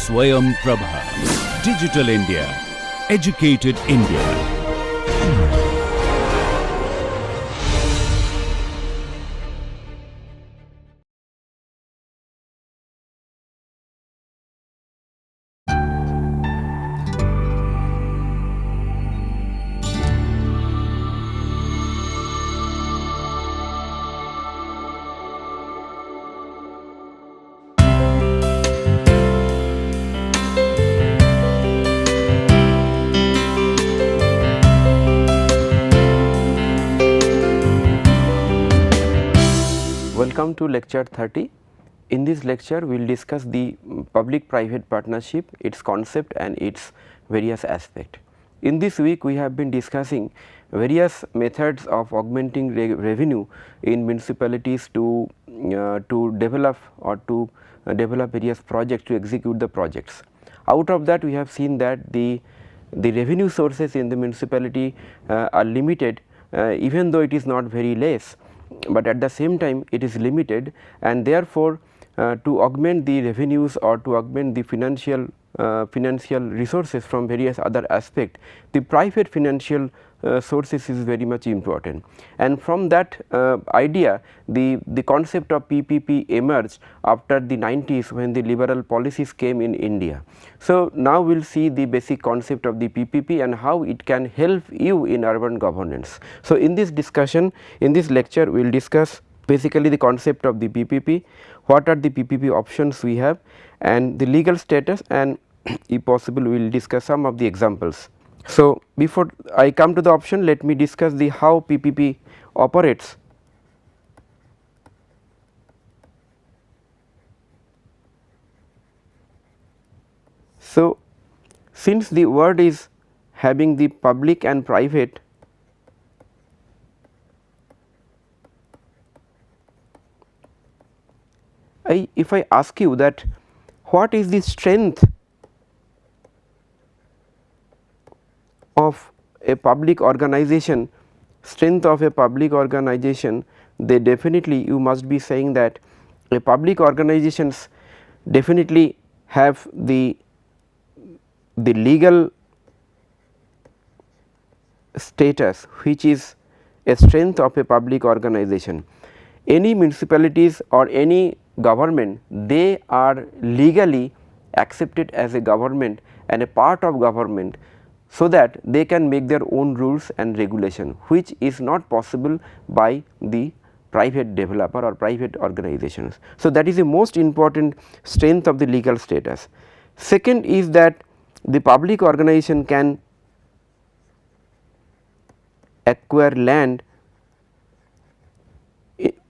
Swayam Prabha. Digital India. Educated India. Welcome to lecture 30. In this lecture we will discuss the public private partnership, its concept and its various aspects. In this week we have been discussing various methods of augmenting revenue in municipalities to develop or to develop various projects, to execute the projects. Out of that we have seen that the revenue sources in the municipality are limited, even though it is not very less, but at the same time it is limited, and therefore to augment the revenues or to augment the financial resources from various other aspects, the private financial sources is very much important. And from that idea the concept of PPP emerged after the 90s when the liberal policies came in India. So, now we will see the basic concept of the PPP and how it can help you in urban governance. So, in this discussion, in this lecture we will discuss basically the concept of the PPP, what are the PPP options we have, and the legal status, and if possible we will discuss some of the examples. So, before I come to the option, let me discuss the how PPP operates. So, since the word is having the public and private, if I ask you that what is the strength of a public organization, they definitely you must be saying that a public organizations definitely have the legal status, which is a strength of a public organization. Any municipalities or any government, they are legally accepted as a government and a part of government, so that they can make their own rules and regulation, which is not possible by the private developer or private organizations. So, that is the most important strength of the legal status. Second is that the public organization can acquire land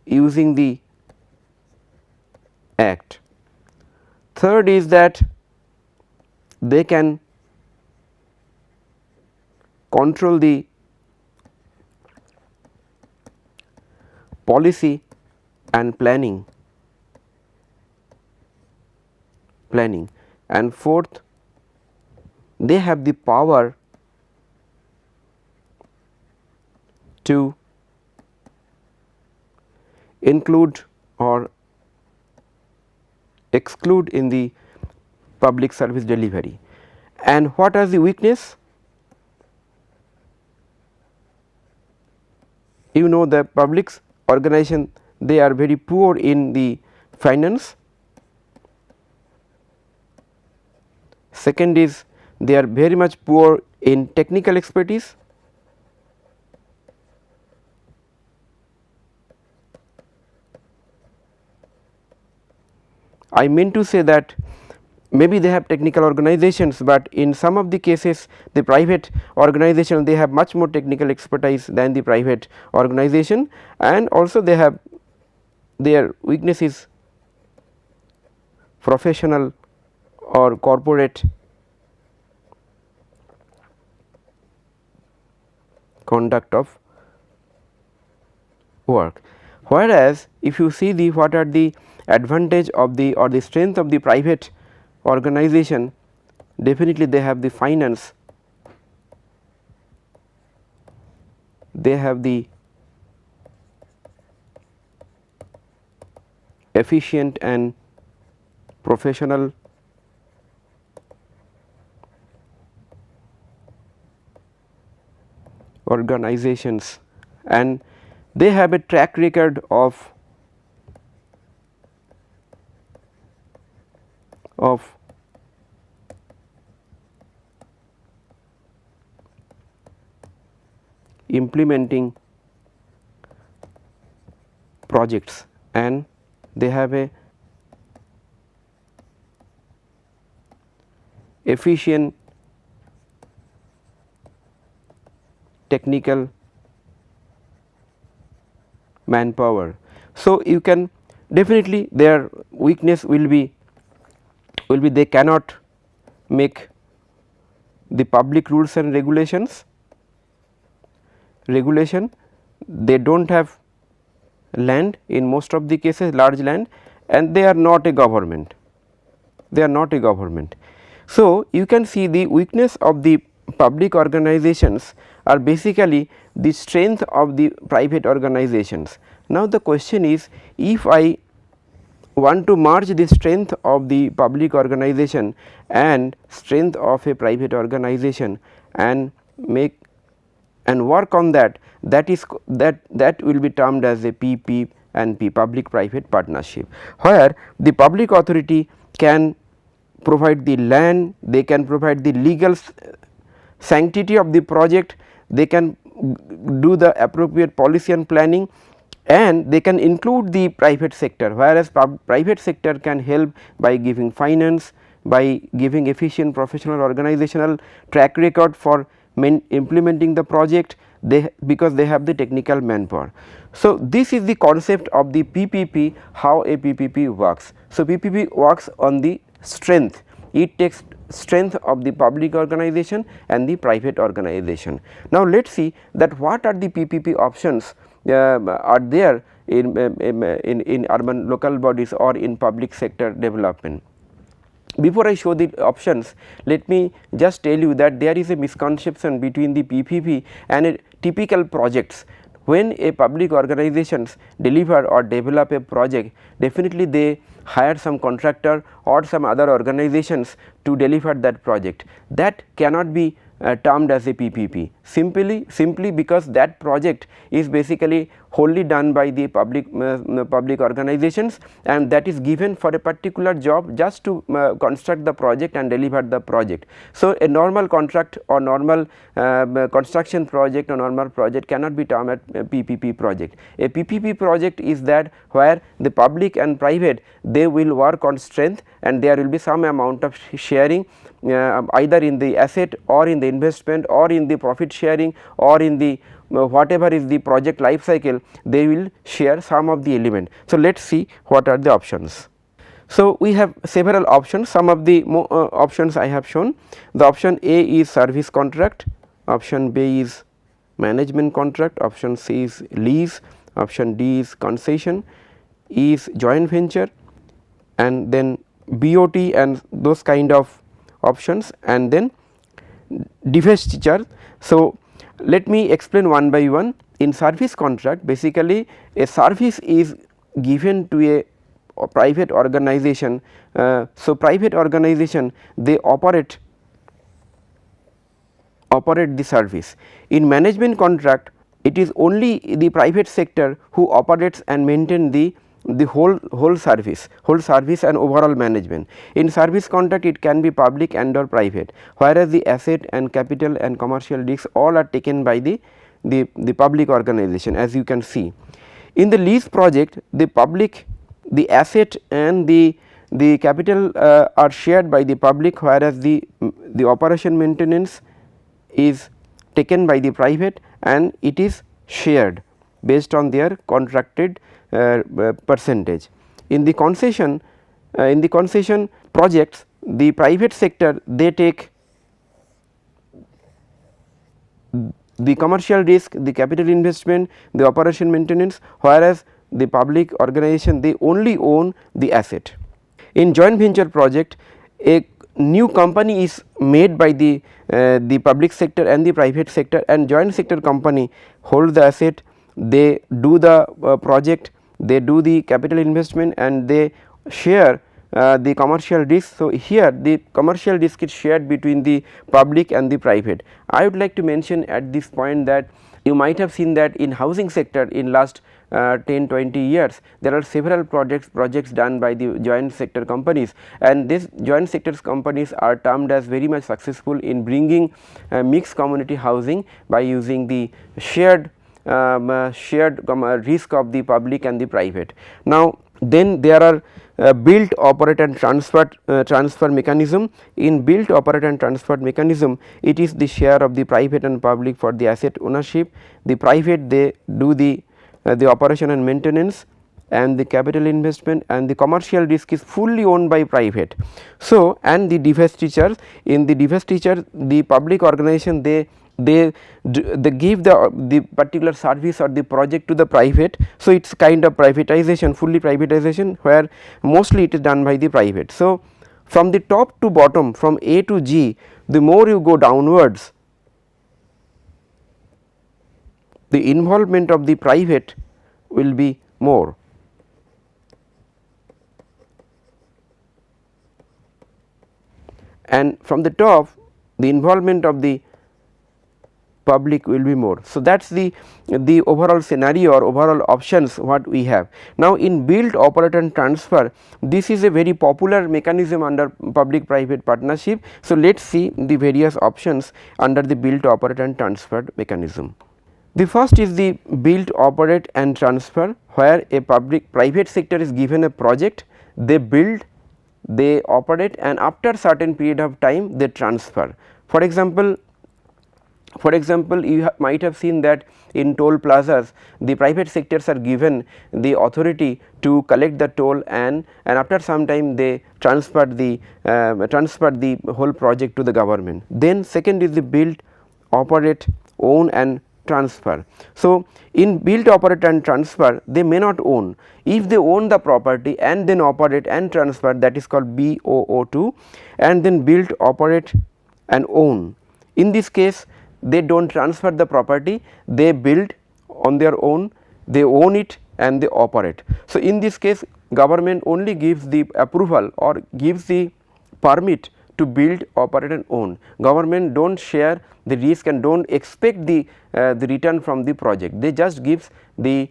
using the act. Third is that they can control the policy and planning, and fourth, they have the power to include or exclude in the public service delivery. And what are the weakness? You know, the public organization, they are very poor in the finance. Second is they are very much poor in technical expertise. I mean to say that maybe they have technical organizations, but in some of the cases the private organization, they have much more technical expertise than the private organization, and also they have their weakness is professional or corporate conduct of work. Whereas, if you see the what are the advantage of the or the strength of the private organization, definitely they have the finance, they have the efficient and professional organizations, and they have a track record of implementing projects, and they have a efficient technical manpower. So, you can definitely their weakness will be they cannot make the public rules and regulations, they do not have land in most of the cases, large land, and they are not a government, So, you can see the weakness of the public organizations are basically the strength of the private organizations. Now, the question is, if I want to merge the strength of the public organization and strength of a private organization and make and work on that, that will be termed as a PP and P, public private partnership, where the public authority can provide the land, they can provide the legal sanctity of the project, they can do the appropriate policy and planning, and they can include the private sector, whereas private sector can help by giving finance, by giving efficient professional organizational track record for implementing the project, because they have the technical manpower. So, this is the concept of the PPP, how a PPP works. So, PPP works on the strength, it takes strength of the public organization and the private organization. Now, let us see that what are the PPP options are there in urban local bodies or in public sector development. Before I show the options, let me just tell you that there is a misconception between the PPP and a typical projects. When a public organizations deliver or develop a project, definitely they hire some contractor or some other organizations to deliver that project. That cannot be termed as a PPP, simply because that project is basically wholly done by the public organizations, and that is given for a particular job just to construct the project and deliver the project. So, a normal contract or normal construction project or normal project cannot be termed a PPP project. A PPP project is that where the public and private, they will work on strength, and there will be some amount of sharing either in the asset or in the investment or in the profit sharing or in the whatever is the project life cycle, they will share some of the element. So, let us see what are the options. So, we have several options, some of the options I have shown. The option A is service contract, option B is management contract, option C is lease, option D is concession, E is joint venture, and then BOT and those kind of options, and then divestiture. So, let me explain one by one. In service contract, basically a service is given to a private organization. So, private organization, they operate the service. In management contract, it is only the private sector who operates and maintain the whole service and overall management. In service contract, it can be public and or private, whereas the asset and capital and commercial risks all are taken by the public organization, as you can see. In the lease project, the asset and the capital are shared by the public, whereas the operation maintenance is taken by the private and it is shared based on their contracted percentage. In the concession projects, the private sector, they take the commercial risk, the capital investment, the operation maintenance, whereas the public organization, they only own the asset. In joint venture project, a new company is made by the public sector and the private sector, and joint sector company hold the asset, they do the project, they do the capital investment, and they share the commercial risk. So, here the commercial risk is shared between the public and the private. I would like to mention at this point that you might have seen that in housing sector in last 10-20 years there are several projects done by the joint sector companies, and these joint sectors companies are termed as very much successful in bringing mixed community housing by using the shared risk of the public and the private. Now, then there are built, operate and transfer mechanism. In built, operate and transfer mechanism, it is the share of the private and public for the asset ownership. The private, they do the operation and maintenance and the capital investment, and the commercial risk is fully owned by private. So, and the divestiture, in the divestiture the public organization they give the particular service or the project to the private. So, it is kind of privatization, fully privatization, where mostly it is done by the private. So, from the top to bottom, from A to G, the more you go downwards, the involvement of the private will be more. And from the top, the involvement of the public will be more. So, that is the overall scenario or overall options what we have. Now, in build, operate and transfer, this is a very popular mechanism under public private partnership. So, let us see the various options under the build, operate and transfer mechanism. The first is the build, operate and transfer, where a public private sector is given a project, they build, they operate, and after certain period of time they transfer. For example, you might have seen that in toll plazas the private sectors are given the authority to collect the toll, and after some time they transfer the whole project to the government. Then second is the build, operate, own and transfer. So, in build, operate and transfer they may not own. If they own the property and then operate and transfer, that is called BOO2, and then build, operate and own. In this case they do not transfer the property, they build on their own, they own it and they operate. So, in this case government only gives the approval or gives the permit to build, operate and own. Government do not share the risk and do not expect the return from the project, they just gives the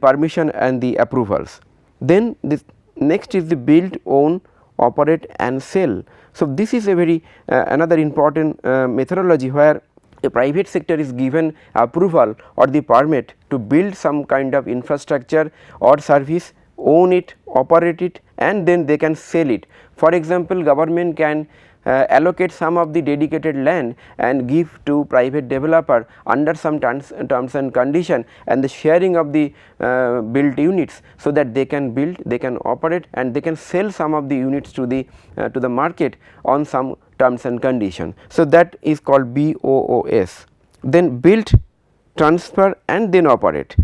permission and the approvals. Then this next is the build, own, operate and sell. So, this is a very another important methodology where a private sector is given approval or the permit to build some kind of infrastructure or service, own it, operate it and then they can sell it. For example, government can allocate some of the dedicated land and give to private developer under some terms and condition, and the sharing of the built units, so that they can build, they can operate and they can sell some of the units to the market on some terms and condition. So, that is called BOOS. Then build, transfer and then operate.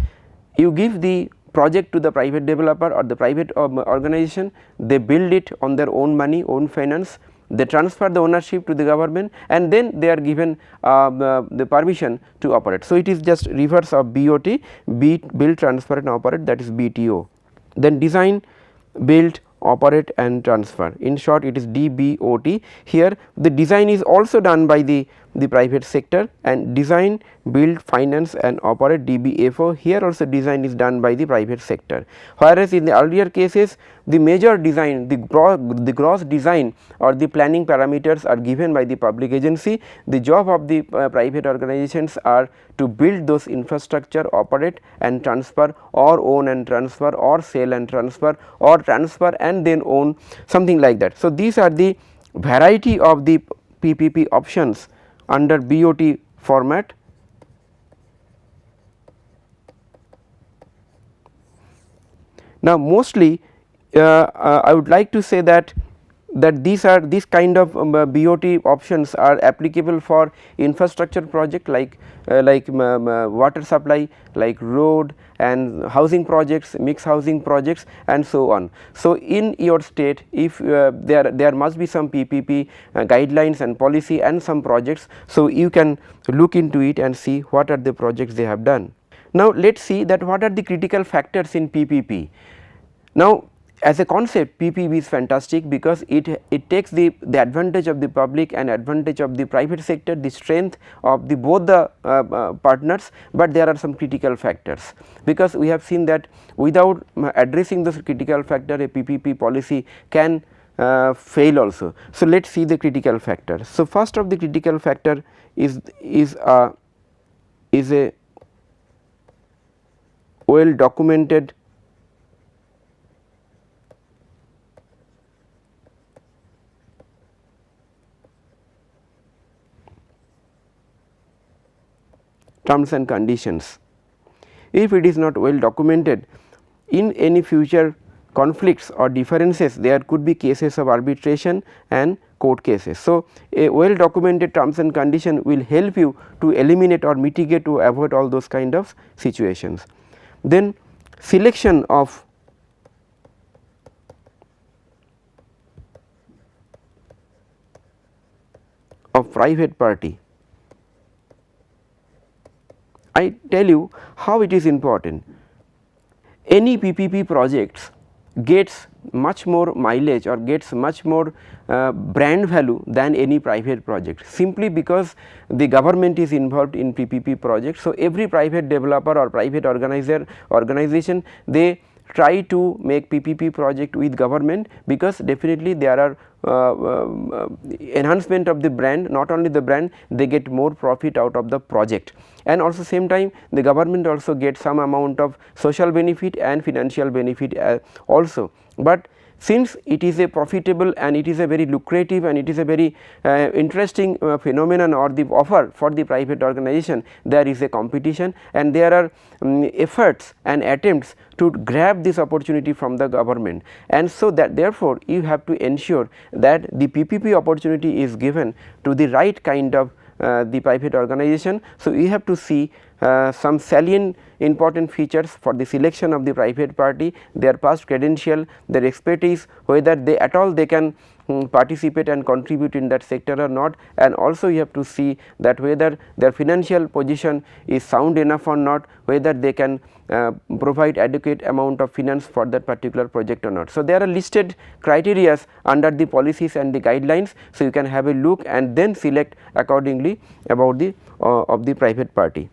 You give the project to the private developer or the private organization, they build it on their own money, own finance, they transfer the ownership to the government and then they are given the permission to operate. So, it is just reverse of BOT, build, transfer and operate, that is BTO. Then design, build, operate and transfer, in short it is DBOT. Here the design is also done by the private sector, and design, build, finance and operate DBFO, here also design is done by the private sector. Whereas in the earlier cases the major design, the gross design or the planning parameters are given by the public agency. The job of the private organizations are to build those infrastructure, operate and transfer, or own and transfer, or sell and transfer, or transfer and then own, something like that. So, these are the variety of the PPP options under BOT format. Now, mostly I would like to say that these kind of BOT options are applicable for infrastructure project like water supply, like road and housing projects, mixed housing projects and so on. So, in your state if there must be some PPP guidelines and policy and some projects. So, you can look into it and see what are the projects they have done. Now, let us see that what are the critical factors in PPP. Now, as a concept PPP is fantastic because it takes the advantage of the public and advantage of the private sector, the strength of the both the partners, but there are some critical factors, because we have seen that without addressing those critical factor a PPP policy can fail also. So, let us see the critical factor. So, first of the critical factor is a well documented terms and conditions. If it is not well documented, in any future conflicts or differences there could be cases of arbitration and court cases. So, a well documented terms and condition will help you to eliminate or mitigate to avoid all those kind of situations. Then selection of private party. I tell you how it is important. Any PPP projects gets much more mileage or gets much more brand value than any private project, simply because the government is involved in PPP projects. So, every private developer or private organization they try to make PPP project with government, because definitely there are enhancement of the brand, not only the brand, they get more profit out of the project, and also same time the government also gets some amount of social benefit and financial benefit also. But since it is a profitable and it is a very lucrative and it is a very interesting phenomenon or the offer for the private organization, there is a competition and there are efforts and attempts to grab this opportunity from the government, and so that therefore, you have to ensure that the PPP opportunity is given to the right kind of the private organization. So, you have to see some salient important features for the selection of the private party, their past credential, their expertise, whether they at all they can participate and contribute in that sector or not, and also you have to see that whether their financial position is sound enough or not, whether they can provide adequate amount of finance for that particular project or not. So, there are listed criteria under the policies and the guidelines. So, you can have a look and then select accordingly about the of the private party.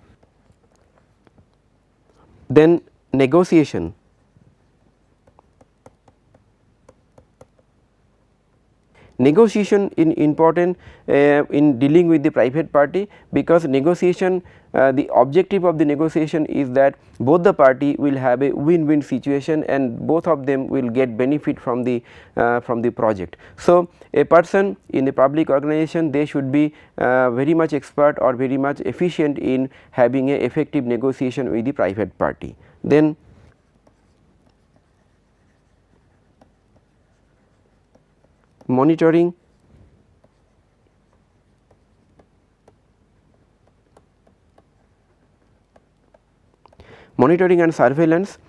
Then negotiation. Negotiation is important in dealing with the private party, because negotiation the objective of the negotiation is that both the party will have a win-win situation and both of them will get benefit from the project. So, a person in the public organization, they should be very much expert or very much efficient in having a effective negotiation with the private party. Then monitoring, and surveillance.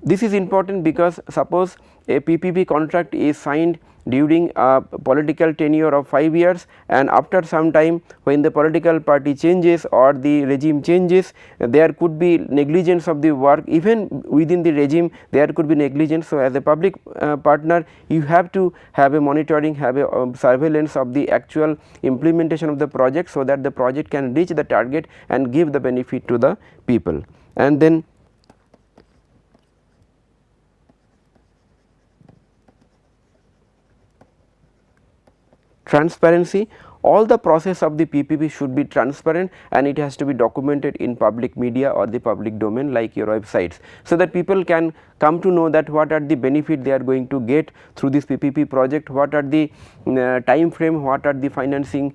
This is important because suppose a PPP contract is signed during a political tenure of 5 years, and after some time when the political party changes or the regime changes, there could be negligence of the work, even within the regime there could be negligence. So, as a public partner, you have to have a monitoring, have a surveillance of the actual implementation of the project, so that the project can reach the target and give the benefit to the people. And then transparency. All the process of the PPP should be transparent and it has to be documented in public media or the public domain like your websites, so that people can come to know that what are the benefit they are going to get through this PPP project, what are the time frame, what are the financing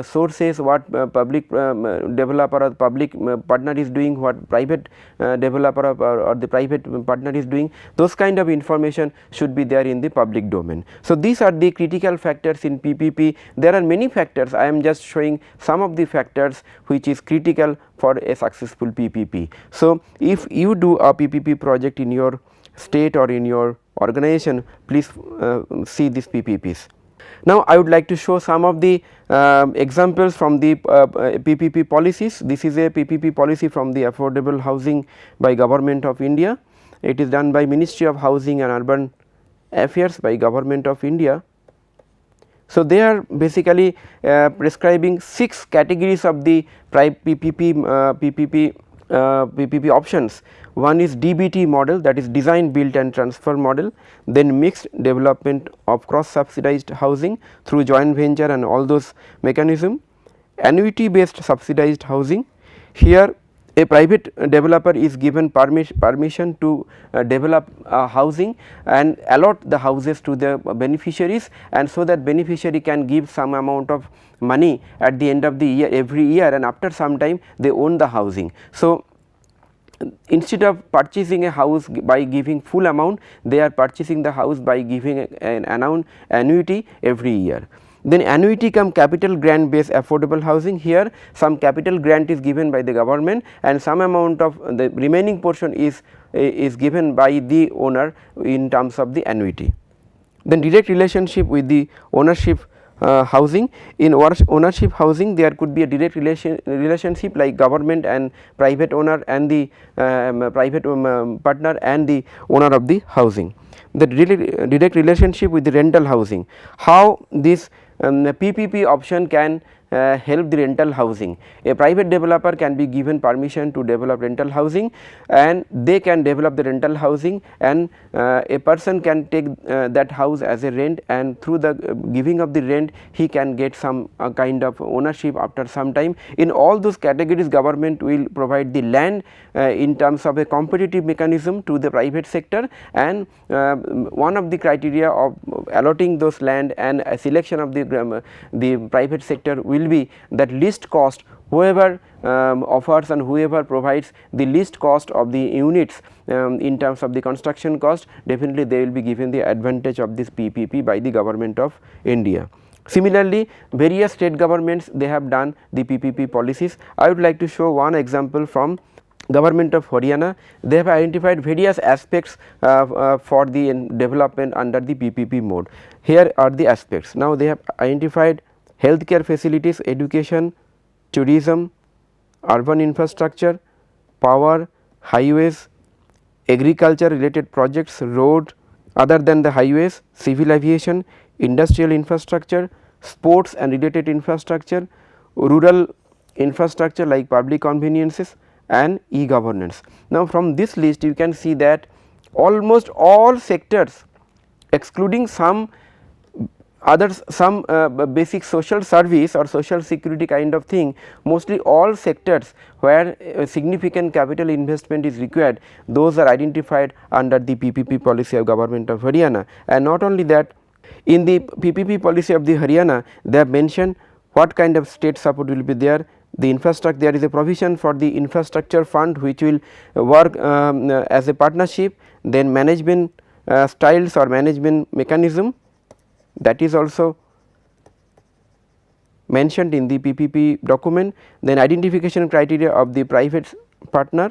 sources, what public developer or public partner is doing, what private developer or the private partner is doing. Those kind of information should be there in the public domain. So, these are the critical factors in PPP. There are many factors, I am just showing some of the factors which is critical for a successful PPP. So, if you do a PPP project in your state or in your organization, please see these PPPs. Now, I would like to show some of the examples from the PPP policies. This is a PPP policy from the Affordable Housing by Government of India, It is done by Ministry of Housing and Urban Affairs by Government of India. So, they are basically prescribing 6 categories of the PPP options. One is DBT model, that is design, build and transfer model, then mixed development of cross subsidized housing through joint venture and all those mechanism, annuity based subsidized housing. Here a private developer is given permission to develop housing and allot the houses to the beneficiaries, and so that beneficiary can give some amount of money at the end of the year, every year, and after some time they own the housing. So, instead of purchasing a house by giving full amount, they are purchasing the house by giving an annuity every year. Then annuity cum capital grant based affordable housing. Here some capital grant is given by the government and some amount of the remaining portion is given by the owner in terms of the annuity. Then direct relationship with the ownership housing. In ownership housing there could be a direct relationship like government and private owner and the private partner and the owner of the housing. The direct relationship with the rental housing. How this the PPP option can help the rental housing. A private developer can be given permission to develop rental housing and they can develop the rental housing, and a person can take that house as a rent, and through the giving of the rent he can get some kind of ownership after some time. In all those categories government will provide the land in terms of a competitive mechanism to the private sector, and one of the criteria of allotting those land and a selection of the private sector will be that least cost, whoever offers and whoever provides the least cost of the units in terms of the construction cost, definitely they will be given the advantage of this PPP by the government of India. Similarly, various state governments they have done the PPP policies. I would like to show one example from Government of Haryana. They have identified various aspects for the development under the PPP mode. Here are the aspects. Now, they have identified healthcare facilities, education, tourism, urban infrastructure, power, highways, agriculture related projects, road other than the highways, civil aviation, industrial infrastructure, sports and related infrastructure, rural infrastructure like public conveniences and e-governance. Now, from this list you can see that almost all sectors excluding some others, some basic social service or social security kind of thing, mostly all sectors where significant capital investment is required, those are identified under the PPP policy of Government of Haryana. And not only that, in the PPP policy of the Haryana they have mentioned what kind of state support will be there. The infrastructure, there is a provision for the infrastructure fund which will work as a partnership, then management styles or management mechanism, that is also mentioned in the PPP document, then identification criteria of the private partner,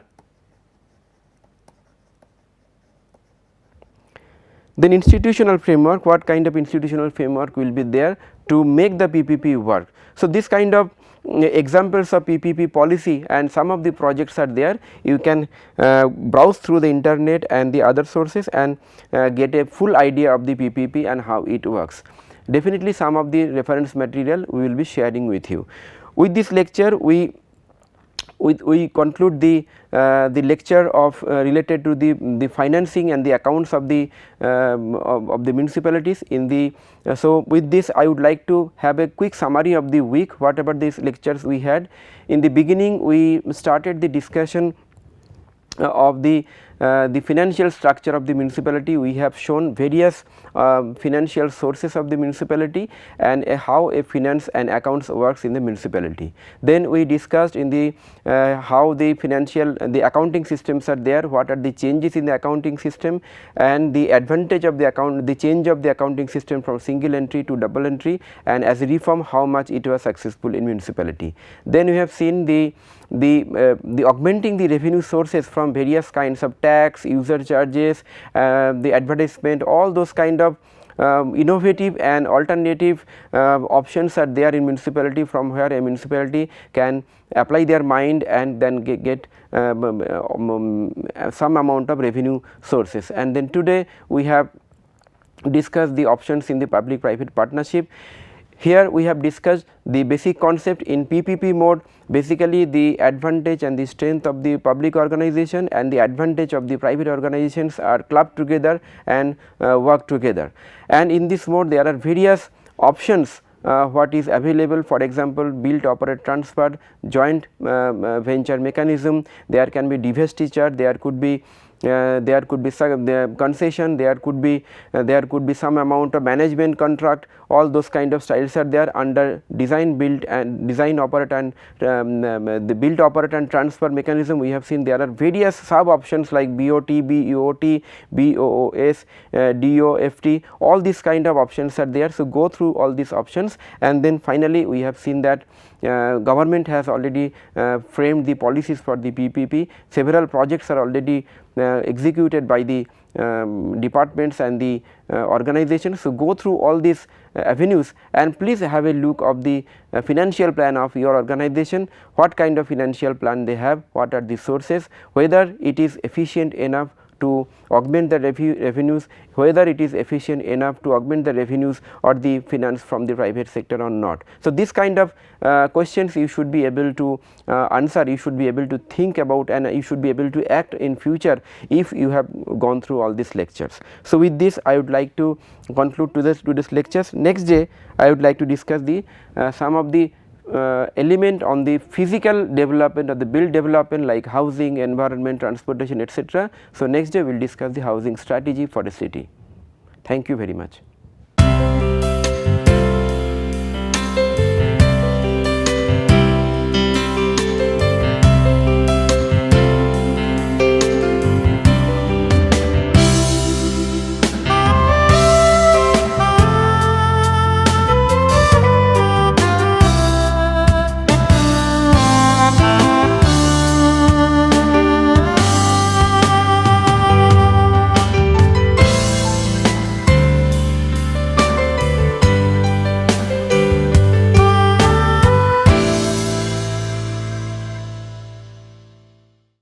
then institutional framework, what kind of institutional framework will be there to make the PPP work. So, this kind of examples of PPP policy and some of the projects are there. You can browse through the internet and the other sources and get a full idea of the PPP and how it works. Definitely some of the reference material we will be sharing with you. With this lecture we conclude the lecture of related to the financing and the accounts of the municipalities in the. So, with this I would like to have a quick summary of the week, whatever these lectures we had. In the beginning we started the discussion of the financial structure of the municipality. We have shown various financial sources of the municipality and how a finance and accounts works in the municipality. Then we discussed in the how the accounting systems are there, what are the changes in the accounting system and the advantage of the change of the accounting system from single entry to double entry, and as a reform how much it was successful in municipality. Then we have seen the augmenting the revenue sources from various kinds of tax, user charges, the advertisement, all those kind of innovative and alternative options are there in municipality, from where a municipality can apply their mind and then get some amount of revenue sources. And then today we have discussed the options in the public private partnership. Here we have discussed the basic concept in PPP mode, basically the advantage and the strength of the public organization and the advantage of the private organizations are clubbed together and work together. And in this mode there are various options what is available, for example, build, operate, transfer, joint venture mechanism, there can be divestiture, there could be concession, there could be some amount of management contract, all those kind of styles are there under design, build and design, operate and the build, operate and transfer mechanism. We have seen there are various sub options like BOT, BOT, BOOS, DOFT, all these kind of options are there. So, go through all these options, and then finally, we have seen that government has already framed the policies for the PPP. Several projects are already executed by the departments and the organizations. So, go through all these avenues and please have a look of the financial plan of your organization, what kind of financial plan they have, what are the sources, whether it is efficient enough to augment the revenues, whether it is efficient enough to augment the revenues or the finance from the private sector or not. So, this kind of questions you should be able to answer, you should be able to think about, and you should be able to act in future if you have gone through all these lectures. So, with this I would like to conclude today's lectures. Next day I would like to discuss the some of the element on the physical development or the build development like housing, environment, transportation, etc. So, next day we will discuss the housing strategy for a city. Thank you very much.